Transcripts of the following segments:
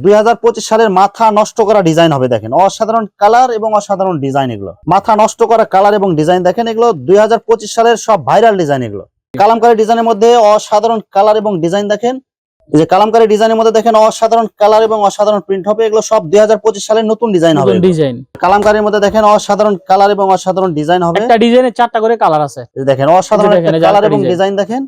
2025 সালের মাথা নষ্ট করা ডিজাইন হবে। দেখেন অসাধারণ কালার এবং অসাধারণ ডিজাইন, এগুলো মাথা নষ্ট করা কালার এবং ডিজাইন। দেখেন এগুলো 2025 সালের সব ভাইরাল ডিজাইন। এগুলো কালামকারী ডিজাইনের মধ্যে অসাধারণ কালার এবং ডিজাইন। দেখেন এই যে কালামকারী ডিজাইনের মধ্যে দেখেন অসাধারণ কালার এবং অসাধারণ প্রিন্ট হবে। এগুলো সব 2025 সালের নতুন ডিজাইন হবে। কালামকারীর মধ্যে দেখেন অসাধারণ কালার এবং অসাধারণ ডিজাইন হবে। একটা ডিজাইনে 4টা করে কালার আছে। দেখেন অসাধারণ কালার এবং ডিজাইন। দেখেন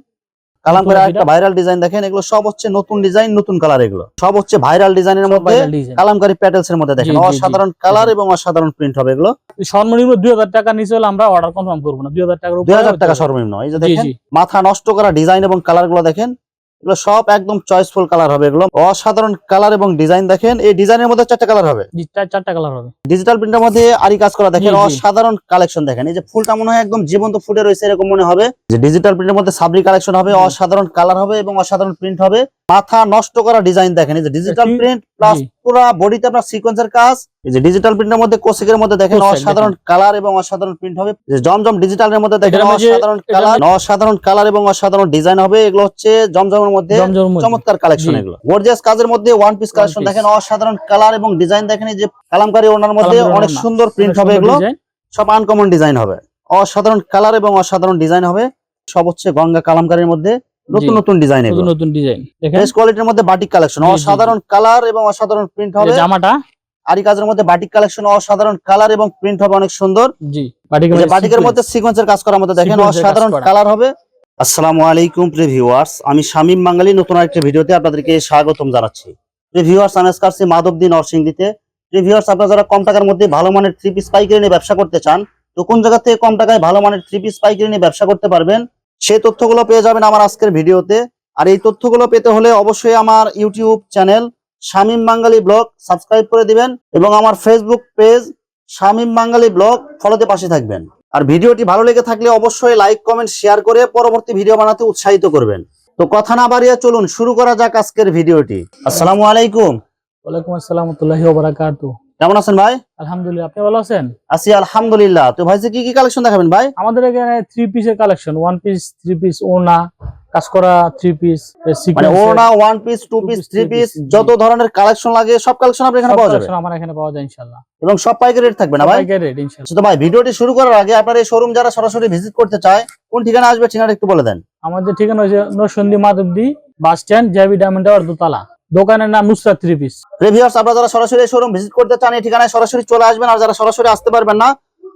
কালামকারী একটা ভাইরাল ডিজাইন। দেখেন এগুলো সব হচ্ছে নতুন ডিজাইন, নতুন কালার। এগুলো সব হচ্ছে ভাইরাল ডিজাইনের মধ্যে, কালামকারী প্যাটেলস এর মধ্যে। দেখেন অসাধারণ কালার এবং অসাধারণ প্রিন্ট হবে। এগুলো সর্বনিম্ন 2000 টাকা নিচে হলে আমরা অর্ডার কনফার্ম করব না। 2000 টাকার উপরে 2000 টাকা সর্বনিম্ন। এই যে দেখেন মাথা নষ্ট করা ডিজাইন এবং কালার গুলো দেখেন, এগুলো সব একদম চয়েসফুল কালার হবে। এগুলো অসাধারণ কালার এবং ডিজাইন। দেখেন এই ডিজাইনের মধ্যে 4টা কালার হবে। চারটা কালার হবে। ডিজিটাল প্রিন্টের মধ্যে আরি কাজ করা। দেখেন অসাধারণ কালেকশন। দেখেন এই যে ফুলটা মনে হয় একদম জীবন্ত ফুটে রয়েছে এরকম মনে হবে। যে ডিজিটাল প্রিন্টের মধ্যে সাবরি কালেকশন হবে, অসাধারণ কালার হবে এবং অসাধারণ প্রিন্ট হবে। মাথা নষ্ট করা ডিজাইন। দেখেন এই যে ডিজিটাল প্রিন্ট প্লাস পুরো বডিতে আপনার সিকোয়েন্সের কাজ। এই যে ডিজিটাল প্রিন্টের মধ্যে কোসিকের মধ্যে দেখেন অসাধারণ কালার এবং অসাধারণ প্রিন্ট হবে। যে জমজম ডিজিটালের মধ্যে দেখেন অসাধারণ কালার এবং অসাধারণ ডিজাইন হবে। এগুলো হচ্ছে জমজমের মধ্যে চমৎকার কালেকশন। এগুলো গর্জিয়াস কাজের মধ্যে ওয়ান পিস কালেকশন। দেখেন অসাধারণ কালার এবং ডিজাইন। দেখেন এই যে কালামকারী ওনার মধ্যে অনেক সুন্দর প্রিন্ট হবে। এগুলো সব আনকমন ডিজাইন হবে। অসাধারণ কালার এবং অসাধারণ ডিজাইন হবে। সব হচ্ছে গঙ্গা কালামকারীর মধ্যে নতুন নতুন ডিজাইন। এগুলো নতুন ডিজাইন। দেখেন বেস্ট কোয়ালিটির মধ্যে বাটিক কালেকশন। অসাধারণ কালার এবং অসাধারণ প্রিন্ট হবে। জামাটা আরি কাজের মধ্যে বাটিক কালেকশন, অসাধারণ কালার এবং প্রিন্ট হবে অনেক সুন্দর। জি বাটিকের মধ্যে সিকোয়েন্সের কাজ করার মধ্যে দেখেন অসাধারণ কালার হবে। আসসালামু আলাইকুম প্রিয় ভিউয়ার্স, আমি শামীম বাঙালি নতুন আরেকটা ভিডিওতে আপনাদেরকে স্বাগতম জানাচ্ছি। প্রিয় ভিউয়ার্স, আমি আজকে আসছি মাধবদী নরসিংদীতে। প্রিয় ভিউয়ার্স, আপনারা যারা কম টাকার মধ্যে ভালো মানের থ্রি পিস পাইকারি নিয়ে ব্যবসা করতে চান, তো কোন জায়গা থেকে কম টাকায় ভালো মানের থ্রি পিস পাইকারি নিয়ে ব্যবসা করতে পারবেন, সেই তথ্যগুলো পেয়ে যাবেন আমার আজকের ভিডিওতে। আর এই তথ্যগুলো পেতে হলে অবশ্যই আমার ইউটিউব চ্যানেল শামীম বাঙালি ব্লগ সাবস্ক্রাইব করে দিবেন এবং আমার ফেসবুক পেজ শামীম বাঙালি ব্লগ ফলোতে পাশে থাকবেন। আর ভিডিওটি ভালো লেগে থাকলে অবশ্যই লাইক কমেন্ট শেয়ার করে পরবর্তী ভিডিও বানাতে উৎসাহিত করবেন। তো কথা না বাড়িয়ে চলুন শুরু করা যাক আজকের ভিডিওটি। আসসালামু আলাইকুম। ওয়ালাইকুম আসসালাম ওয়া রাহমাতুল্লাহি ওয়া বারাকাতুহু। কেমন আছেন ভাই? আলহামদুলিল্লাহ, আপনি ভালো আছেন? আছি আলহামদুলিল্লাহ। তো ভাই কি কি কালেকশন দেখাবেন ভাই? আমাদের এখানে থ্রি পিসের collection, one piece, three piece, ওনা কাজ করা থ্রি পিস, মানে ওনা one piece, two piece, three piece, যত ধরনের কালেকশন লাগে সব কালেকশন আপনাদের এখানে পাওয়া যাবে। আমার এখানে পাওয়া যায় ইনশাআল্লাহ। এবং সব পাইকারি রেট থাকবে না ভাই? পাইকারি রেট ইনশাআল্লাহ। তো ভাই ভিডিওটি শুরু করার আগে আপনার এই শোরুম যারা সরাসরি ভিজিট করতে চায় কোন ঠিকানা আসবে ঠিকানা একটু বলে দেন। আমাদের ঠিকানা হচ্ছে Narsingdi Madhabdi bus stand, JB diamond tower দোতলা। দোকানের নাম নুসরাত থ্রি পিস। প্রিভিয়াস আপনারা যারা সরাসরি শোরুম ভিজিট করতে চান এই ঠিকানায় সরাসরি চলে আসবেন। আর যারা সরাসরি আসতে পারবেন না,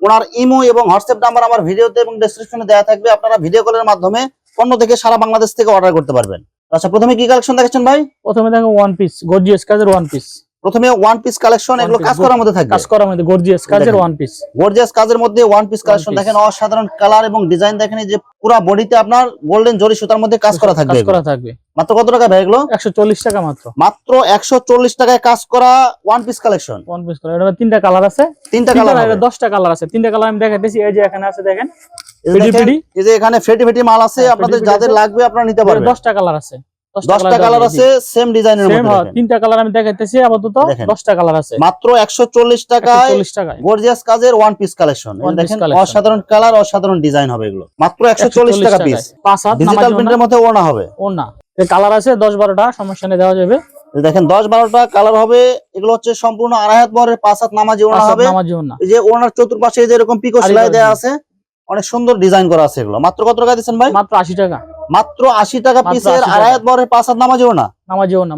ওনার ইমো এবং হোয়াটসঅ্যাপ নাম্বার আমার ভিডিওতে এবং ডেসক্রিপশনে দেওয়া থাকবে। আপনারা ভিডিও কলের মাধ্যমে পণ্য থেকে সারা বাংলাদেশ থেকে অর্ডার করতে পারবেন। আচ্ছা, প্রথমে কি কালেকশন দেখাচ্ছেন ভাই? প্রথমে দেখো ওয়ান পিস, গর্জিয়াস কাজের ওয়ান পিস। প্রথমে ওয়ান পিস কালেকশন, এগুলো কাজ করার মধ্যে থাকবে। কাজ করার মধ্যে গর্জিয়াস কাজের ওয়ান পিস। গর্জিয়াস কাজের মধ্যে ওয়ান পিস কালেকশন। দেখেন অসাধারণ কালার এবং ডিজাইন। দেখেন এই যে পুরো বডিতে আপনার গোল্ডেন জরি সুতার মধ্যে কাজ করা থাকবে। মাত্র কত টাকা ভাই এগুলো? 140 টাকা মাত্র। মাত্র 140 টাকায় কাজ করা one piece collection. One piece করা, এটা তিনটা কালার আছে। তিনটা কালার, 10টা কালার আছে। তিনটা কালার আমি দেখাইতেছি। এই যে এখানে আছে দেখেন, এই যে এখানে ফেটি ফেটি মাল আছে। আপনাদের যাদের লাগবে আপনারা নিতে পারবেন। 10টা কালার আছে। 10টা কালার আছে সেম ডিজাইনের মধ্যে। তিনটা কালার আমি দেখাইতেছি আপাতত। 10টা কালার আছে। মাত্র 140 টাকায় গর্জিয়াস কাজের ওয়ান পিস কালেকশন। দেখেন অসাধারণ কালার, অসাধারণ ডিজাইন হবে এগুলো। মাত্র 140 টাকা পিস। ডিজিটাল প্রিন্টের মধ্যে ওড়না হবে। ওড়না এই কালার আছে 10-12টা, সমস্যা নেই, দেওয়া যাবে। দেখেন 10-12টা কালার হবে। এগুলো হচ্ছে সম্পূর্ণ আড়াই হাত বহরের 5 হাত নামাজি ওড়না হবে। এই যে ওড়নার চতুর্পাশে যে এরকম পিকো সেলাই দেওয়া আছে, অনেক সুন্দর ডিজাইন করা আছে এগুলো। মাত্র কত টাকা দিচ্ছেন ভাই? মাত্র 80 টাকা। মাত্র 80 টাকা পিসের আড়াই হাত বহরের 5 হাত নামাজি ওড়না।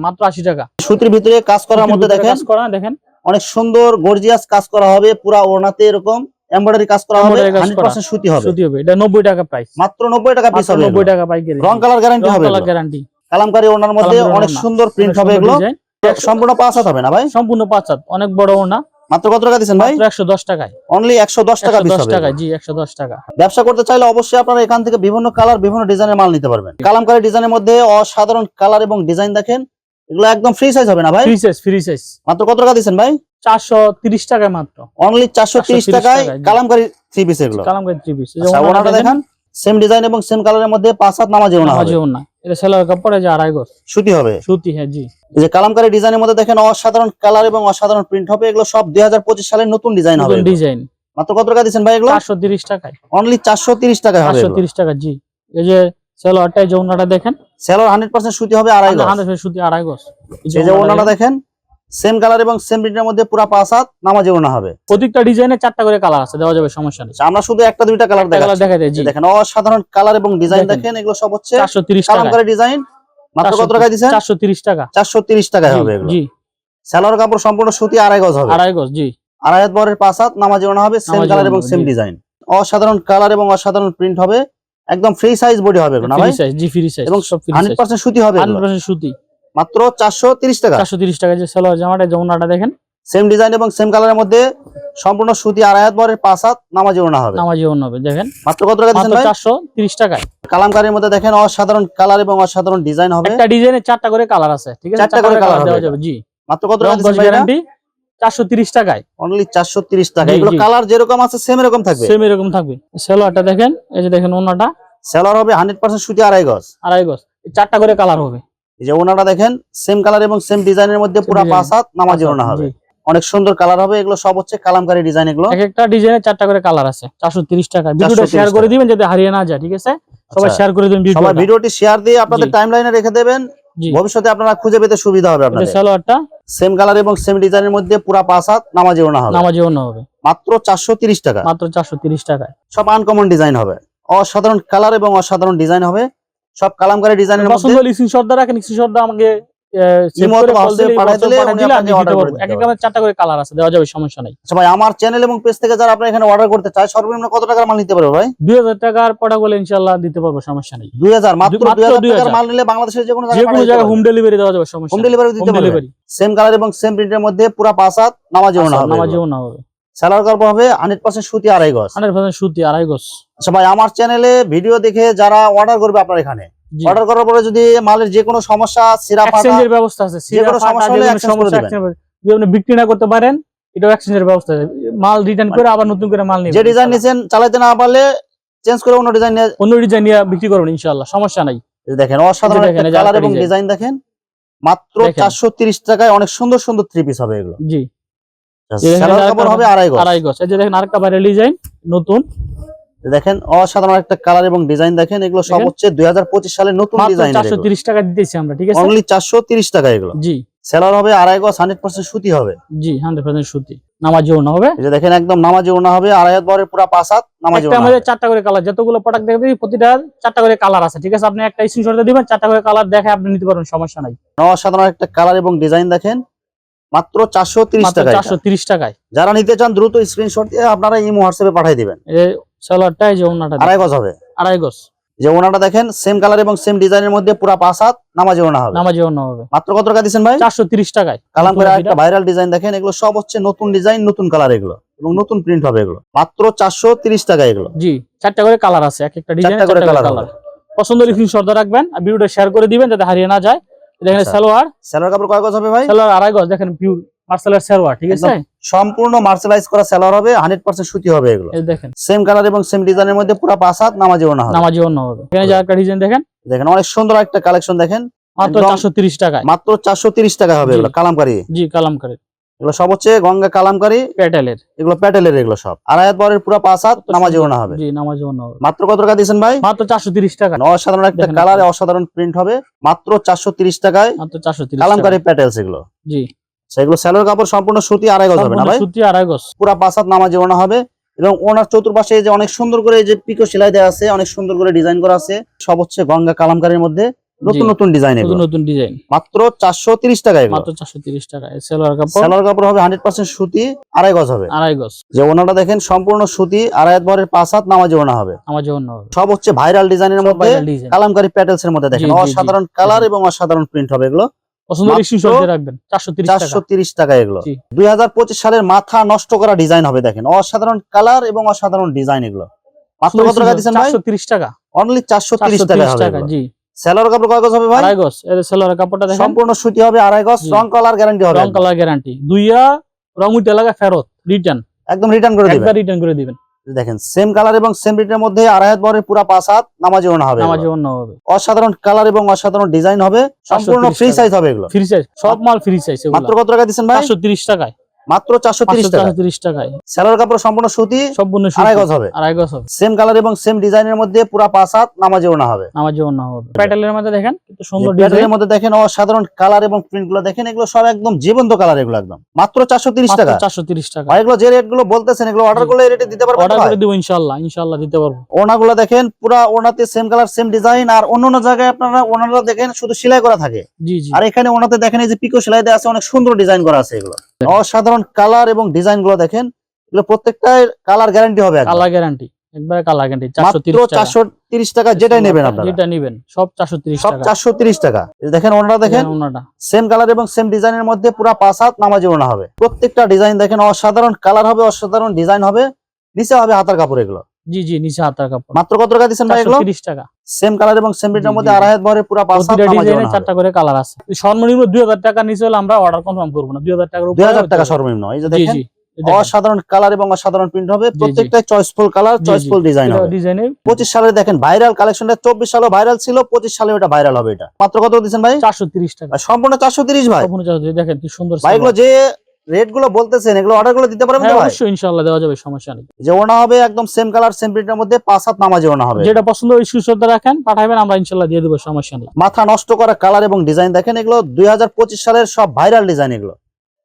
মাত্র 80 টাকা। সুতির ভিতরে কাজ করার মধ্যে দেখেন অনেক সুন্দর গর্জিয়াস কাজ করা হবে। পুরো ওড়নাতে এরকম এমব্রয়ডারি কাজ করা হবে। 100% সুতি হবে। এটা 90 টাকা প্রাইস। মাত্র 90 টাকা পিস হবে। 90 টাকা পাইকারি। রং কালার গ্যারান্টি হবে। গ্যারান্টি। কালামকারী ওড়নার মধ্যে অনেক সুন্দর প্রিন্ট হবে এগুলো। সম্পূর্ণ 5 হাত হবে না ভাই? সম্পূর্ণ 5 হাত, অনেক বড় ওড়না। মাত্র কত টাকা দিচ্ছেন ভাই? 110 টাকায়। অনলি 110 টাকা পিস হবে। 110 টাকা, জি 110 টাকা। ব্যবসা করতে চাইলে অবশ্যই আপনারা এখান থেকে বিভিন্ন কালার, বিভিন্ন ডিজাইনের মাল নিতে পারবেন। কালামকারী ডিজাইনের মধ্যে অসাধারণ কালার এবং ডিজাইন। দেখেন এগুলো একদম ফ্রি সাইজ হবে না ভাই? Free size. মাত্র কত টাকা দিচ্ছেন ভাই? 430 টাকায় মাত্র। অনলি 430 টাকায় কালামকারী থ্রি পিস এগুলো। Kalamkari three piece. আচ্ছা, ওনাটা দেখেন সেম ডিজাইন এবং সেম কালারের মধ্যে 5 হাত নামাজি ওড়না হবে। এটা সেলোয়ার কাপড়, যে আড়াই গজ সুতি হবে। সুতি, হ্যাঁ জি। এই যে কালামকারী ডিজাইনের মধ্যে দেখেন অসাধারণ কালার এবং অসাধারণ প্রিন্ট হবে। এগুলো সব 2025 সালের নতুন ডিজাইন হবে। ডিজাইন। মাত্র কত টাকা দিচ্ছেন ভাই এগুলো? 430 টাকায়। অনলি 430 টাকায় হবে। 430 টাকা, জি। এই যে সেলোয়ারটা, যে ওড়নাটা দেখেন, সেলোয়ার 100% সুতি হবে, আড়াই গজ। 100% সুতি, আড়াই গজ। এই যে ওড়নাটা দেখেন সেম কালার এবং সেম প্রিন্টের মধ্যে পুরো 5 হাত নামাজি ওড়না হবে। প্রত্যেকটা ডিজাইনে 4টা করে কালার আছে, দেওয়া যাবে, সমস্যা নেই। আমরা শুধু একটা দুইটা কালার কালার দেখা যায়। জি দেখেন অসাধারণ কালার এবং ডিজাইন দেখেন। দেখেন, এগুলো সব হচ্ছে 430 টাকা কালামকারী ডিজাইন। মাত্র কত টাকা দিবেন? 430 টাকা। 430 টাকায় হবে এগুলো। জি সালোয়ার কাপড় সম্পূর্ণ সুতি, আড়াই গজ হবে। আড়াই গজ। জি আড়াই হাত বরের 5 হাত নামাজি ওড়না হবে, সেম নামাজি কালার ওড়না এবং হবে, সেম জি। ডিজাইন। অসাধারণ কালার এবং অসাধারণ প্রিন্ট হবে, একদম ফ্রি সাইজ বডি হবে এগুলো না ভাই? Free size. জি ফ্রি সাইজ এবং সব ফ্রি সাইজ। 100% সুতি হবে এগুলো। 100% সুতি। মাত্র 430 টাকা। 430 টাকা। যে সালোয়ার জামাটা, যমুনাটা দেখেন, সেম ডিজাইন এবং সেম কালারের মধ্যে সম্পূর্ণ সুতি, আড়াই হাত বরের 5 হাত নামাজি ওড়না হবে। নামাজি ওড়না হবে। দেখেন মাত্র কত টাকা দিবেন মাত্র ভাই? 430 টাকায়। কালামকারীর মধ্যে দেখেন অসাধারণ কালার এবং অসাধারণ ডিজাইন হবে। একটা ডিজাইনে 4টা করে কালার আছে, ঠিক আছে? 4টা করে কালার দেওয়া হবে। যাবে। জি মাত্র কত টাকা রং দিবেন ভাই? গ্যারান্টি 430 টাকায়। অনলি 430 টাকা। জি, এগুলো জি। কালার যেরকম আছে সেম এরকম থাকবে। সেম এরকম থাকবে। সালোয়ারটা দেখেন, এই যে দেখেন ওড়নাটা সেলার হবে 100% সুতি, আড়াই গজ। আড়াই গজ। 4টা করে কালার হবে। এই যে ওড়নাটা দেখেন, সেম কালার এবং সেম ডিজাইনের মধ্যে পুরো 5 হাত নামাজি ওড়না হবে। জি। অনেক সুন্দর কালার হবে, এগুলো সব হচ্ছে কালামকারী ডিজাইন। এগুলো এক একটা ডিজাইনে 4টা করে কালার আছে। 430 টাকা। ভিডিওটা 430 শেয়ার করে টাকা। দিবেন যাতে হারিয়ে না যায়, ঠিক আছে? সবাই আচ্ছা। শেয়ার করে দিবেন সবাই ভিডিওটা। ভিডিওটি শেয়ার দিয়ে আপনাদের জি। টাইমলাইনে রেখে দেবেন, জি ভবিষ্যতে আপনারা খুঁজে পেতে সুবিধা হবে এটা আপনাদের। সালোয়ারটা সেম কালার এবং সেম ডিজাইনের মধ্যে পুরো 5 হাত নামাজি ওড়না হবে। নামাজি ওড়না হবে। মাত্র 430 টাকা। মাত্র 430 টাকায়। সব আনকমন ডিজাইন হবে, অসাধারণ কালার এবং অসাধারণ ডিজাইন হবে, সব কালামকারী ডিজাইনের মধ্যে। পছন্দ হলে স্ক্রিনশট দা রাখেন, স্ক্রিনশট দা আমাকে সেভ ইমো করে অথবা কল হোয়াটসঅ্যাপে দিলে পাঠিয়ে দিলে উনি আমি আপনাকে দিতে অর্ডার করে পারবো। দিতে এক এক পারবেন। 4টা করে কালার আছে, দেওয়া যাবে, সমস্যা নাই। আচ্ছা ভাই, আমার চ্যানেল এবং পেজ থেকে যারা আপনারা এখানে অর্ডার করতে চায় সর্বনিম্ন কত টাকার মাল নিতে পারবে ভাই? 2000 টাকার প্রোডাক্ট বলে ইনশাআল্লাহ দিতে পারবো, সমস্যা নেই। 2000, মাত্র মাত্র 2000 টাকার 2000 মাল নিলে বাংলাদেশের যে কোনো যে কোনো জায়গায় জায়গায় হোম ডেলিভারি দেওয়া যাবে, সমস্যা হোম নেই। ডেলিভারি দিতে হোম পারবে। ডেলিভারি। সেম কালার এবং সেম প্রিন্টের মধ্যে পুরো 5 হাত নামাজি ওড়না হবে। নামাজি ওড়না হবে। সালোয়ার কাপড় হবে 100% সুতি, আড়াই গজ। 100% সুতি, আড়াই গজ। আচ্ছা ভাই, আমার চ্যানেলে ভিডিও দেখে যারা অর্ডার করবে আপনার এখানে, জি। অর্ডার করার পরে যদি মালের যে কোনো সমস্যা, সিরা ফাটা, এক্সচেঞ্জের ব্যবস্থা আছে। যে কোনো সমস্যা হলে exchange করে দিবেন। যদি আপনি বিক্রি না করতে পারেন, এটাও এক্সচেঞ্জের ব্যবস্থা আছে। মাল রিটার্ন করে আবার নতুন করে মাল নেবেন। যে ডিজাইন নিছেন চালাতে না পারলে চেঞ্জ করে অন্য ডিজাইন নিয়ে অন্য ডিজাইন নিয়ে বিক্রি করবেন ইনশাআল্লাহ, সমস্যা নাই। দেখেন অসাধারণ এই যে দেখেন, একটা এই যে কালার আরেকটা এবং design। ডিজাইন দেখেন। মাত্র দেখেন। 430 টাকায় অনেক সুন্দর সুন্দর থ্রি পিস হবে এগুলো। জি এই দেখেন, সালোয়ার কাপড় হবে আড়াই গজ। আড়াই গজ। এই যে দেখেন আরেকটা ভাইরাল ডিজাইন নতুন। দেখেন অসাধারণ একটা কালার এবং ডিজাইন দেখেন, এগুলো সব দেখেন। হচ্ছে 2025 সালের নতুন মাত্র ডিজাইন। 430 টাকা দিতেছি আমরা, ঠিক আছে? অনলি 430 টাকা এগুলো। জি সেলার হবে আড়াই গজ, 100% সুতি হবে। জি 100% সুতি, নামাজি ওড়না হবে। এই যে দেখেন একদম নামাজি ওড়না হবে, আড়াই হাত বরের পুরো 5 হাত নামাজি একটা ওড়না আমাদের হবে। 4টা করে কালার, যতগুলো প্রোডাক্ট দেখবেন প্রতিটা 4টা করে কালার আছে, ঠিক আছে? আপনি একটা স্ক্রিনশট দিবেন, 4টা করে কালার দেখে আপনি নিতে পারবেন, সমস্যা নাই। অসাধারণ একটা কালার এবং ডিজাইন দেখেন, মাত্র 430 মাত্র টাকা। 430 টাকায়। যারা নিতে চান দ্রুত স্ক্রিনশট দিয়ে আপনারা ইমো হোয়াটসঅ্যাপে পাঠিয়ে দিবেন। এই সালোয়ারটা, এই যে ওড়নাটা আড়াই গজ হবে। আড়াই গজ। যে ওড়নাটা দেখেন সেম কালার এবং সেম ডিজাইনের মধ্যে পুরো 5 হাত নামাজি ওড়না হবে। নামাজি ওড়না হবে। মাত্র কত টাকা দিবেন ভাই? 430 টাকায়। কালাম করে একটা ভাইরাল ডিজাইন দেখেন, এগুলো সব হচ্ছে নতুন ডিজাইন, নতুন কালার এগুলো, এবং নতুন প্রিন্ট হবে এগুলো। মাত্র 430 টাকা এগুলো। জি 4টা করে কালার আছে, এক একটা ডিজাইন 4টা করে 4টা করে কালার কালার। পছন্দ হলে স্ক্রিনশট রাখবেন আর ভিডিওটা শেয়ার করে দিবেন যাতে হারিয়ে না যায়। দেখেন আচ্ছা। সালোয়ার, সেলার কাপড় কয় গজ হবে ভাই? সালোয়ার আড়াই গজ। দেখেন পিওর মার্শালের সালোয়ার, ঠিক আছে? সম্পূর্ণ মার্শালাইজ করা সেলার হবে, 100% সুতি হবে এগুলো। এই দেখেন সেম কালার এবং সেম ডিজাইনের মধ্যে পুরো 5 হাত নামাজি ওড়না হবে। নামাজি ওড়না হবে। এখানে যে একটা ডিজাইন দেখেন, দেখেন অনেক সুন্দর একটা কালেকশন দেখেন, মাত্র একদম 430 টাকায়। মাত্র 430 টাকা হবে জি। এগুলো কালামকারী। জি কালামকারী, এগুলো সব হচ্ছে গঙ্গা কালামকারী, প্যাটেলের। এগুলো প্যাটেলের, এগুলো সব আড়াই হাত বরের পুরো 5 হাত নামাজি ওড়না হবে। জি নামাজি ওড়না হবে। মাত্র কত টাকা দিয়েছেন ভাই? মাত্র 430 টাকা। অসাধারণ একটা দেখেন কালারে অসাধারণ প্রিন্ট হবে, মাত্র 430 টাকায় মাত্র 430 কালামকারী টাকা। প্যাটেলস এগুলো। জি সেগুলো সেলোর কাপড় সম্পূর্ণ সুতি, আড়াই গজ হবে না ভাই? সুতি আড়াই গজ। পুরো 5 হাত নামাজি ওড়না হবে, এবং ওনার চতুর্পাশে এই যে অনেক সুন্দর করে এই যে পিকো সেলাই দেওয়া আছে, অনেক সুন্দর করে ডিজাইন করা আছে, সব হচ্ছে গঙ্গা কালামকারীর মধ্যে নতুন নতুন ডিজাইন নতুন এগুলো। নতুন ডিজাইন। মাত্র 430 টাকা এগুলো। মাত্র 430 টাকা। এই সালোয়ার কাপড়, সেলোর কাপড় হবে 100% সুতি, আড়াই গজ হবে। আড়াই গজ। যে ওনাটা দেখেন সম্পূর্ণ সুতি, আড়াই হাত বরের 5 হাত নামাজি ওড়না হবে। নামাজি ওড়না হবে। সব হচ্ছে ভাইরাল ডিজাইনের সব মধ্যে, viral design। কালামকারী প্যাটেলস এর মধ্যে দেখেন জি, জি, জি। অসাধারণ কালার এবং অসাধারণ প্রিন্ট হবে এগুলো। পছন্দ হলে মাত্র স্ক্রিনশট দিয়ে রাখবেন। 430 টাকা। 430 টাকা এগুলো। জি। 2025 সালের মাথা নষ্ট করা ডিজাইন হবে, দেখেন অসাধারণ কালার এবং অসাধারণ ডিজাইন এগুলো। মাত্র কত টাকা দিচ্ছেন ভাই? 430 টাকা। অনলি 430 টাকা হবে এগুলো। জি সেলোর কাপড় কয় গজ হবে ভাই? আড়াই গজ। এই সালোয়ার কাপড়টা দেখেন, সম্পূর্ণ সুতি হবে, আড়াই গজ, জি। রং কালার গ্যারান্টি হবে, রং কালার গ্যারান্টি। দুইয়া রং উঠে লাগা ফেরত, রিটার্ন, একদম রিটার্ন করে দিবেন। একবার রিটার্ন করে দিবেন। দেখেন সেম কালার এবং সেম প্রিন্টের মধ্যে আড়াই হাত বরের পুরো 5 হাত নামাজি ওড়না হবে। নামাজি ওড়না হবে। অসাধারণ কালার এবং অসাধারণ ডিজাইন হবে, সম্পূর্ণ 430 ফ্রি টাকা। সাইজ হবে এগুলো। ফ্রি সাইজ, সব মাল ফ্রি সাইজ। মাত্র কত টাকা দিচ্ছেন ভাই? 430 টাকায়। মাত্র 430 টাকা। 430 টাকায়। সেলোয়ার কাপড় সম্পূর্ণ সুতি, সম্পূর্ণ সুতি, আড়াই গজ হবে। আড়াই গজ হবে। সেম কালার এবং সেম ডিজাইনের মধ্যে পুরো 5 হাত নামাজি ওড়না হবে। নামাজি ওড়না হবে। প্যাটেলের মধ্যে দেখেন কত সুন্দর ডিজাইনের ডিজাইন। মধ্যে দেখেন অসাধারণ কালার এবং প্রিন্ট গুলো দেখেন, এগুলো সব একদম জীবন্ত কালার, এগুলো একদম মাত্র 430 টাকা। 430 টাকা। ভাই এগুলো যে রেট গুলো বলতেছেন, এগুলো অর্ডার করলে এই রেটে দিতে পারবেন? অর্ডার করে দিব ইনশাআল্লাহ, ইনশাআল্লাহ দিতে পারবো। ওড়নাগুলো দেখেন পুরো ওড়নাতে সেম কালার সেম ডিজাইন, আর অন্য জায়গায় আপনারা ওড়নাগুলো দেখেন শুধু সেলাই করা থাকে। জি জি। আর এখানে ওড়নাতে দেখেন এই যে পিকো সেলাই দেওয়া আছে, অনেক সুন্দর ডিজাইন করা আছে। এগুলো অসাধারণ কালার এবং ডিজাইন গুলো দেখেন, এগুলো প্রত্যেকটাই কালার গ্যারান্টি হবে। কালার গ্যারান্টি, একবারে কালার গ্যারান্টি। 430 টাকা যেটাই নেবেন আপনারা, যেটা নেবেন সব 430 সব টাকা। 430 টাকা। এই দেখেন ওড়নাটা দেখেন, ওড়নাটা সেম কালার এবং সেম ডিজাইনের মধ্যে পুরো 5 হাত নামাজি ওড়না হবে। প্রত্যেকটা ডিজাইন দেখেন অসাধারণ কালার হবে, অসাধারণ ডিজাইন হবে। নিচে হবে হাতার কাপড়। এগুলো জি জি, নিচে হাতার কাপড়। মাত্র কত টাকা দিচ্ছেন ভাই? এগুলো 430 টাকা। সেম কালার এবং সেম ডিজাইনের মধ্যে আড়াই হাত ভরে পুরো 5 হাত প্রতিটা নামাজি ডিজাইনে ওড়না 4টা করে কালার আছে। সর্বনিম্ন 2000 টাকা নিচে হলে আমরা অর্ডার কনফার্ম করব না। 2000 টাকার উপরে 2000 টাকা সর্বনিম্ন। এই যে জি দেখেন জি, অসাধারণ কালার এবং অসাধারণ প্রিন্ট হবে। জি। প্রত্যেকটা চয়েসফুল কালার, চয়েসফুল ডিজাইন হবে। ডিজাইনে 25 সালে দেখেন ভাইরাল কালেকশনটা, 24 সালে ভাইরাল ছিল, 25 সালে এটা ভাইরাল হবে। এটা মাত্র কত দিচ্ছেন ভাই? 430 টাকা। আর সম্পূর্ণ 430 ভাই। সম্পূর্ণ 430। দেখেন কি সুন্দর ভাই এগুলো যে রেট গুলো বলতেছেন, এগুলো অর্ডার গুলো দিতে পারবেন তো হ্যাঁ, ভাই? অবশ্যই ইনশাআল্লাহ দেওয়া যাবে, সমস্যা নেই। যে ওনা হবে একদম সেম কালার সেম প্রিন্টের মধ্যে 5 হাত নামাজি ওনা হবে। যেটা পছন্দ ওই স্ক্রিনশটটা রাখেন, পাঠাবেন, আমরা ইনশাআল্লাহ দিয়ে দেব, সমস্যা নেই। মাথা নষ্ট করা কালার এবং ডিজাইন দেখেন, এগুলো 2025 সালের সব ভাইরাল ডিজাইন। এগুলো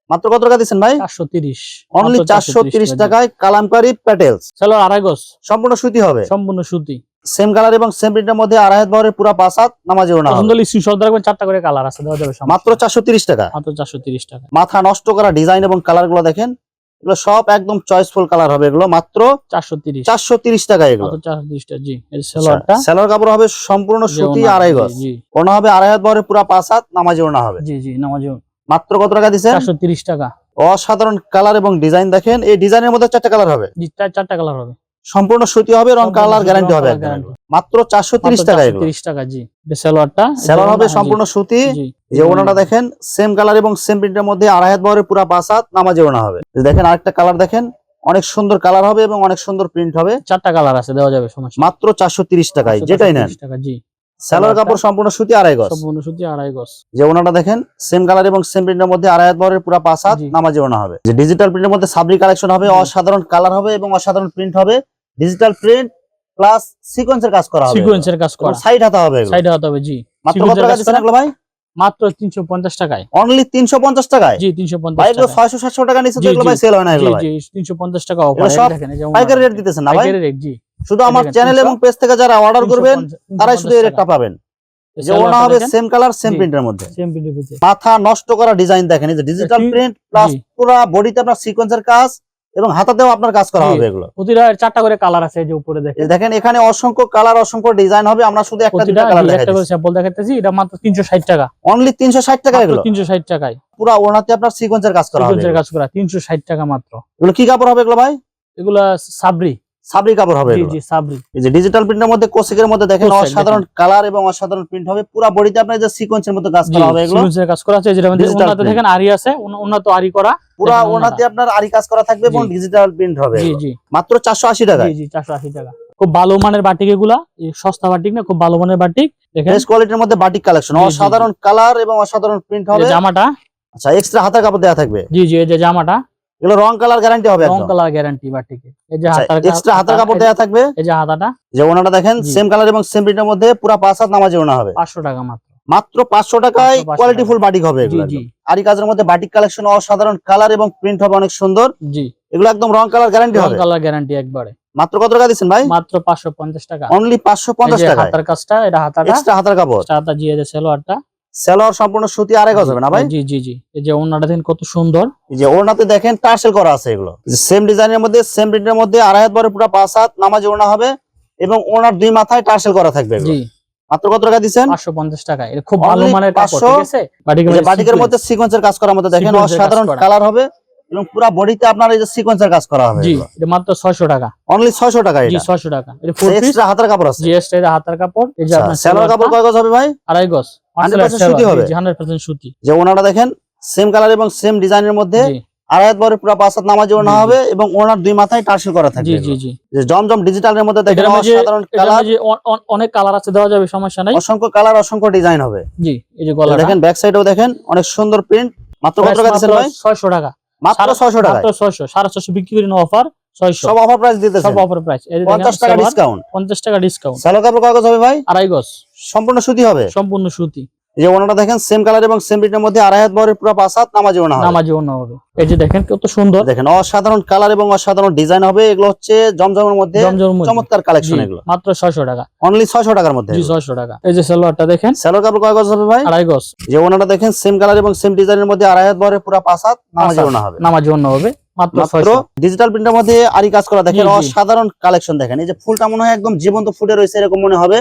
মাত্র কত টাকা দিচ্ছেন ভাই? 430। অনলি 430 টাকায় কালামকারী প্যাটেলস। চলো আড়াই গজ সম্পূর্ণ সুতি হবে, সম্পূর্ণ সুতি। সেম কালার এবং সেম প্রিন্টের মধ্যে আড়াই হাত বহরের পুরো 5 হাত নামাজি ওনা হবে। পছন্দ হলে স্ক্রিনশট রাখবেন, 4টা করে কালার আছে, দেওয়া যাবে, সমস্যা মাত্র 430 টাকা। মাত্র 430 টাকা। মাথা নষ্ট করা ডিজাইন এবং কালার গুলো দেখেন, এগুলো সব একদম চয়েসফুল কালার হবে। এগুলো মাত্র 430 টাকা। এগুলো মাত্র 430 টাকা। জি, এই সেলোয়ারটা, সেলোয়ার কাপড় হবে সম্পূর্ণ সুতি, আড়াই গজ। জি ওনা হবে আড়াই হাত বহরের পুরো 5 হাত নামাজি ওনা হবে। জি জি, নামাজি। মাত্র কত টাকা দিচ্ছেন? 430 টাকা। অসাধারণ কালার এবং ডিজাইন দেখেন, এই ডিজাইনের মধ্যে 4টা কালার হবে। জি, 4টা কালার হবে। সম্পূর্ণ সুতি হবে, রং কালার গ্যারান্টি হবে একদম। মাত্র 430 টাকা। এগুলো 430 টাকা। জি, এই সেলোয়ারটা, সেলোয়ার হবে সম্পূর্ণ সুতি। জি, যে ওনাটা দেখেন সেম কালার এবং সেম প্রিন্টের মধ্যে আড়াই হাত বহরের পুরো 5 হাত নামাজি ওনা হবে। দেখেন আরেকটা কালার দেখেন, অনেক সুন্দর কালার হবে এবং অনেক সুন্দর প্রিন্ট হবে। 4টা কালার আছে, দেওয়া যাবে, সমস্যা নেই। মাত্র 430 টাকায় যেটাই নেন। 430 টাকা। জি, সেলোয়ার কাপড় সম্পূর্ণ সুতি, আড়াই গজ। সম্পূর্ণ সুতি, আড়াই গজ। যে ওনাটা দেখেন সেম কালার এবং সেম প্রিন্টের মধ্যে আড়াই হাত বহরের পুরো 5 হাত জি। নামাজি ওনা হবে। যে ডিজিটাল প্রিন্টের মধ্যে সাবরি কালেকশন হবে, অসাধারণ কালার হবে এবং অসাধারণ প্রিন্ট হবে। ডিজিটাল প্রিন্ট প্লাস সিকোয়েন্সের কাজ করা হবে। সিকোয়েন্সের কাজ করা, সাইড হাতা হবে। এগুলো সাইডে হতে হবে। জি, মাত্র কত টাকা দিচ্ছেন এগুলো ভাই? মাত্র 350 টাকায়। অনলি 350 টাকায়। জি, 350 ভাই এগুলো টাকা। 600-700 টাকা নিচে তো জি, এগুলো ভাই সেল হয় না। এগুলো ভাই জি, 350 টাকা অফার। এগুলো সব দেখেন, এই যে পাইকারি রেট দিতেছেন না ভাই? পাইকারি রেট। জি, শুধু আমার দেখেন, চ্যানেল এবং পেজ থেকে যারা অর্ডার করবেন তারাই শুধু এই রেটটা পাবেন। যে ওনা হবে সেম কালার সেম প্রিন্টের মধ্যে। সেম প্রিন্টের মধ্যে মাথা নষ্ট করা ডিজাইন দেখেন, এই যে ডিজিটাল প্রিন্ট প্লাস পুরো বডিতে আপনার সিকোয়েন্সের কাজ এবং হাতাতেও আপনার কাজ করা হবে। এগুলো প্রতিটা 4টা করে কালার আছে, এই যে উপরে দেখেন। দেখেন এখানে অসংখ্য কালার, অসংখ্য ডিজাইন হবে। আমরা শুধু একটা দুটো কালার একটা দেখাচ্ছি। করে স্যাম্পল দেখাচ্ছি। এটা মাত্র 360 টাকা। অনলি 360 টাকা। এগুলো 360 টাকায় পুরো ওনাতে আপনার সিকোয়েন্সের কাজ করা হবে। সিকোয়েন্সের কাজ করা, 360 টাকা মাত্র। এগুলো কি কাপড় হবে এগুলো ভাই? এগুলা সাবরি। সাবরি কাপড় হবে। জি এগুলো জি, সাবরি। এই যে ডিজিটাল প্রিন্টের মধ্যে কোসিকের মধ্যে দেখেন কোসেক অসাধারণ কালার এবং অসাধারণ প্রিন্ট হবে। পুরো বডিতে আপনার যে সিকোয়েন্সের মধ্যে কাজ করা হবে। এগুলো সিকোয়েন্সের কাজ করা আছে। যেটা মধ্যে Digital ওনাতে print। দেখেন আরি আছে, ওনাতে আরি করা। পুরো ওনাতে আপনার আরি কাজ করা থাকবে এবং জি। ডিজিটাল প্রিন্ট হবে। জি এগুলো জি, মাত্র 480 টাকা। জি জি, 480 টাকা। খুব ভালো মানের বাটিক এগুলা, এই সস্তা বাটিক না, খুব ভালো মানের বাটিক। দেখেন বেস্ট কোয়ালিটির মধ্যে বাটিক কালেকশন, জি, জি, অসাধারণ কালার এবং অসাধারণ প্রিন্ট এই হবে। যে জামাটা। আচ্ছা, এক্সট্রা হাতার কাপড় দেওয়া থাকবে। জি জি, এই যে জামাটা, এগুলো রং কালার গ্যারান্টি হবে রং একদম। কালার গ্যারান্টি বাটিকে। এই যে হাতার এক্সট্রা হাতার কাপড় দেওয়া থাকবে। এই যে হাতাটা, যে ওনাটা দেখেন জি। সেম কালার এবং সেম প্রিন্টের মধ্যে পুরো 5 হাত নামাজি ওনা হবে। 500 টাকা মাত্র। মাত্র 500 টাকায় 500 কোয়ালিটি ফুল বাটিক হবে। জি এগুলো জি আরি কাজের মধ্যে বাটিক কালেকশন, অসাধারণ কালার এবং প্রিন্ট হবে অনেক সুন্দর। জি, এগুলো একদম রং কালার গ্যারান্টি রং হবে। কালার গ্যারান্টি একবারে। মাত্র কত টাকা দিচ্ছেন ভাই? মাত্র 550 টাকা। অনলি 550 এই যে টাকা। হাতার কাজটা, এটা হাতাটা, এক্সট্রা হাতার কাপড়। হাতা জি, এই যে সেলোয়ারটা। সেলোয়ার সম্পূর্ণ সুতি, আড়াই গজ হবে না ভাই? জি জি জি, এই যে ওন্নাটা দেখেন কত সুন্দর। এই যে ওড়নাতে দেখেন টার্সেল করা আছে। এগুলো সেম ডিজাইনের মধ্যে সেম প্রিন্টের মধ্যে আড়াই হাত বড় পুরো 5 হাত নামাজি ওড়না হবে এবং ওড়নার দুই মাথায় টার্সেল করা থাকবে। এগুলো জি, মাত্র কত টাকা দিচ্ছেন? 550 টাকা। এটা খুব ভালো Only মানের কাপড়, 500 ঠিক আছে? বাটিকের মধ্যে সিকোয়েন্সের কাজ করার মধ্যে দেখেন সিকোয়েন্সের কাজ অসাধারণ করা। কালার হবে এবং পুরো বডিতে আপনার এই যে সিকোয়েন্সের কাজ করা হবে। জি, এটা মাত্র 600 টাকা। অনলি 600 টাকা। জি, এটা 600 টাকা। এটা ফুল পিস। এক্সট্রা হাতার কাপড় আছে। জি, এক্সট্রা হাতার কাপড়। এই যে আপনার সেলোয়ার কাপড় কয় গজ হবে ভাই? আড়াই গজ। 100% সুতি হবে। জি, 100% সুতি। যে ওনাটা দেখেন সেম কালার এবং সেম ডিজাইনের মধ্যে জি আড়াই হাত বড় পুরো 5 হাত নামাজি ওড়না জি, জি। হবে এবং ওনার দুই মাথায় টার্সেল করা থাকবে। জি জি এগুলো। জি, যে জমজম ডিজিটালের মধ্যে দেখেন এটার মধ্যে- অসাধারণ এটার কালার, মধ্যে অনেক কালার আছে, দেওয়া যাবে, সমস্যা নাই। অসংখ্য কালার, অসংখ্য ডিজাইন হবে। জি, এই যে গলাটা দেখেন ব্যাক সাইডেও দেখেন অনেক সুন্দর প্রিন্ট। মাত্র কত টাকা দিচ্ছেন ভাই? 600 টাকা। মাত্র 600 টাকা, মাত্র 600, 650 বিক্রি করি না, অফার 600, সব অফার প্রাইস দিতেছেন, সব অফার প্রাইস। এই যে 50 টাকা ডিসকাউন্ট, 50 টাকা ডিসকাউন্ট। সেলো কাপড় কাগজ হবে ভাই, আড়াই গজ, সম্পূর্ণ সুতি হবে, সম্পূর্ণ সুতি। এই যে ওনাটা দেখেন সেম কালার এবং সেম প্রিন্টের মধ্যে আড়াই হাত বহরের পুরো 5 হাত নামাজি ওনা হবে, নামাজি ওনা হবে। এই যে দেখেন কত সুন্দর, দেখেন অসাধারণ কালার এবং অসাধারণ ডিজাইন হবে। এগুলো হচ্ছে জমজমের মধ্যে চমৎকার কালেকশন, এগুলো মাত্র 600 টাকা, অনলি 600 টাকার মধ্যে। জি 600 টাকা। এই যে সালোয়ারটা দেখেন, সেলো কাপড় কাগজ হবে ভাই, আড়াই গজ। যে ওনাটা দেখেন সেম কালার এবং সেম ডিজাইনের মধ্যে আড়াই হাত বহরের পুরো 5 হাত নামাজি ওনা হবে, নামাজি ওনা হবে মাত্র 600। ডিজিটাল প্রিন্টের মধ্যে আরি কাজ করা, দেখেন অসাধারণ কালেকশন। দেখেন এই যে ফুলটা মনে হয় একদম জীবন্ত ফুটে রয়েছে এরকম মনে হবে,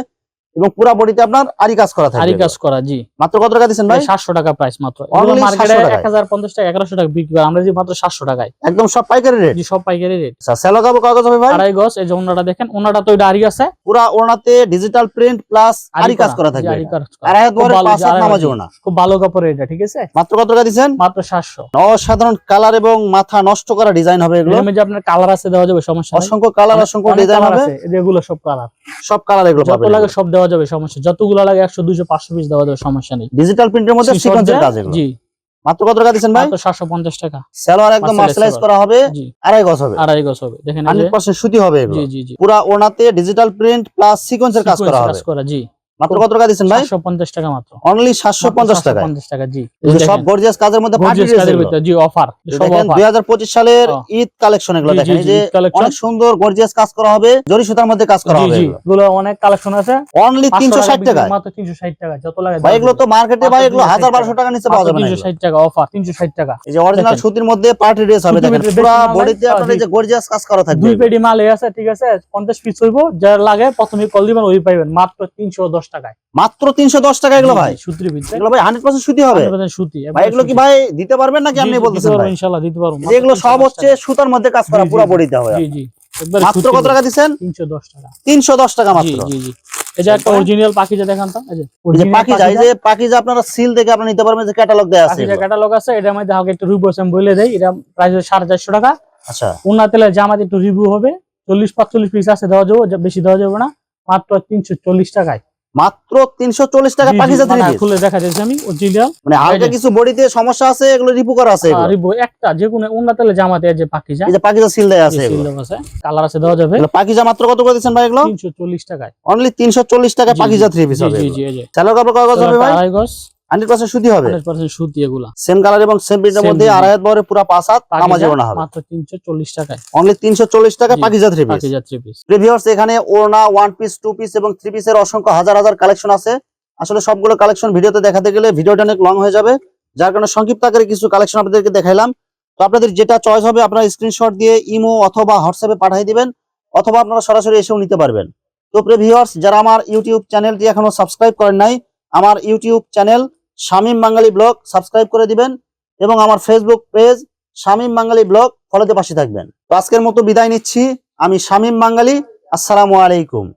এবং পুরো বডিতে আপনার আরি কাজ করা থাকবে, আরি কাজ করা। জি মাত্র কত টাকা দিবেন ভাই? 700 টাকা প্রাইস মাত্র। Only মার্কেটে 700 টাকায়। 1050 টাকা 1100 টাকা বিক্রি করে, আমরা যে মাত্র 700 টাকায়, একদম সব পাইকারি রেট। জি সব পাইকারি রেট। আচ্ছা সেলো কাপড় কাগজ হবে ভাই, আড়াই গজ। এই যে ওনাটা দেখেন, ওনাটা তো এটা আরি আছে, পুরো ওনাতে ডিজিটাল প্রিন্ট প্লাস আরি কাজ করা থাকবে, আরি কাজ করা। আড়াই হাত বহরের 5 হাত নামাজি ওনা, খুব ভালো কাপড় এটা, ঠিক আছে। মাত্র কত টাকা দিবেন? মাত্র 700। অসাধারণ কালার এবং মাথা নষ্ট করা ডিজাইন হবে এগুলো, এর মধ্যে আপনার কালার আছে, দেওয়া যাবে, সমস্যা নাই। অসংখ্য কালার অসংখ্য অনেক ডিজাইন কালার হবে, আছে, এগুলো সব কালার, সব কালার এগুলো যত পাবেন, লাগে সব দেওয়া যাবে, সমস্যা। যতগুলো লাগে 100 200 500 পিস দেওয়া যাবে, সমস্যা নেই। ডিজিটাল প্রিন্টের মধ্যে সিকোয়েন্সের কাজ এগুলো। জি মাত্র কত টাকা দিবেন ভাই? মাত্র 750 টাকা। সালোয়ার একদম মার্শালাইজ করা হবে, জি আড়াই গজ হবে, আড়াই গজ হবে। দেখেন এই যে 100% সুতি হবে এগুলো, জি জি জি পুরো ওনাতে ডিজিটাল প্রিন্ট প্লাস সিকোয়েন্সের কাজ করা হবে। জি মাত্র কত টাকা দিবেন ভাই? 750 টাকা মাত্র, অনলি 750 টাকা। 750 টাকা। জি এই যে সব গর্জিয়াস কাজের মধ্যে পার্টি গর্জিয়াস ড্রেস কাজের এগুলো, ভিতর, জি অফার, সব দেখেন অফার। 2025 সালের ঈদ কালেকশন এগুলো, জি, দেখেন জি, এই যে ঈদ collection। অনেক সুন্দর গর্জিয়াস কাজ করা হবে, জরি সুতার মধ্যে কাজ করা জি হবে জি এগুলো, এগুলো অনেক কালেকশন আছে। অনলি 360 টাকা, মাত্র 360 টাকা। যত লাগে ভাই এগুলো তো মার্কেটে ভাই এগুলো 1000-1200 টাকা নিচে পাওয়া যাবে না, 360 টাকা অফার, 360 টাকা। এই যে অরিজিনাল সুতির মধ্যে পার্টি ড্রেস হবে, দেখেন সুতির পুরো বেশি মাল বডিতে নাই, আপনার এই যে গর্জিয়াস কাজ করা থাকবে, দুই পেডি মাল আছে, ঠিক আছে। 50 পিস হইবো, যার লাগে প্রথমে কল দিবেন, ওই পাইবেন মাত্র 310 টাকায়। মাত্র 310 টাকা এগুলো ভাই, সুতির ভিতরে এগুলো ভাই 100% সুতি হবে 100% সুতি। ভাই। এগুলো কি ভাই দিতে পারবেন নাকি আপনি বলতেছেন ভাই? ইনশাআল্লাহ দিতে পারবো। যে এগুলো সব হচ্ছে সুতার মধ্যে কাজ করা, পুরো বডিতে হবে। জি জি একবার মাত্র কত টাকা দিবেন? 310 টাকা। 310 টাকা জি মাত্র। জি জি এই যে একটা অরিজিনাল পাখিজা দেখান তো, এই যে এই যে পাখিজা, এই যে পাখিজা আপনারা সিল দেখে আপনারা নিতে পারবেন, যে ক্যাটালগ দেয়া আছে, পাখিজা ক্যাটালগ আছে। এটার মধ্যে আমাকে একটু রিভিউ আমি বলে দেই, এটা প্রাইস 450 টাকা। আচ্ছা উন্না তেলের জামাতে একটু রিভিউ হবে, 40-45 পিস আছে, দেওয়া যাবে, বেশি দেওয়া যাবে না, মাত্র 340 টাকায়। মাত্র 340 টাকা পাখিজা থ্রি পিস। খুলে দেখা যাচ্ছে আমি অরিজিনাল, মানে হালকা কিছু বডিতে সমস্যা আছে, এগুলো রিপু করা আছে এগুলো। রিভিউ একটা যে কোনো উন্না তেলের জামাতে যে পাখিজা, এই যে পাখিজা সিল দেয়া আছে এগুলো, কালার আছে, দেওয়া যাবে। এগুলো পাখিজা মাত্র কত করে দিবেন ভাই? এগুলো 340 টাকায়, অনলি 340 টাকা পাখিজা থ্রি পিস হবে। জি জি এই যে সেলো কাপড় কাগজ হবে ভাই, আড়াই গজ, 100% সুতি হবে, 100% সুতি। এগুলা সেম কালার এবং সেম প্রিন্টের মধ্যে আড়াই হাত বহরের পুরো 5 হাত নামাজি ওনা হবে, মাত্র 340 টাকায়, অনলি 340 টাকা Pakiza three piece. Pakiza three piece. Viewers এখানে ওড়না, ওয়ান পিস, টু পিস এবং থ্রি পিসের অসংখ্য হাজার হাজার কালেকশন আছে। আসলে সবগুলো কালেকশন ভিডিওতে দেখাতে গেলে ভিডিওটা অনেক লং হয়ে যাবে, যার কারণে সংক্ষিপ্ত আকারে কিছু কালেকশন আপনাদেরকে দেখাইলাম। তো আপনাদের যেটা চয়েস হবে আপনারা স্ক্রিনশট দিয়ে ইমো অথবা হোয়াটসঅ্যাপে পাঠিয়ে দিবেন, অথবা আপনারা সরাসরি এসেও নিতে পারবেন। তো প্রিয় ভিউয়ার্স, যারা আমার ইউটিউব চ্যানেলটি এখনো সাবস্ক্রাইব করেন নাই, আমার ইউটিউব চ্যানেল শামীম বাঙালি ব্লগ সাবস্ক্রাইব করে দিবেন, এবং আমার ফেসবুক পেজ শামীম বাঙালি ব্লগ ফলোতে পাশে থাকবেন। তো আজকের মতো বিদায় নিচ্ছি, আমি শামীম বাঙালি। আসসালামু আলাইকুম।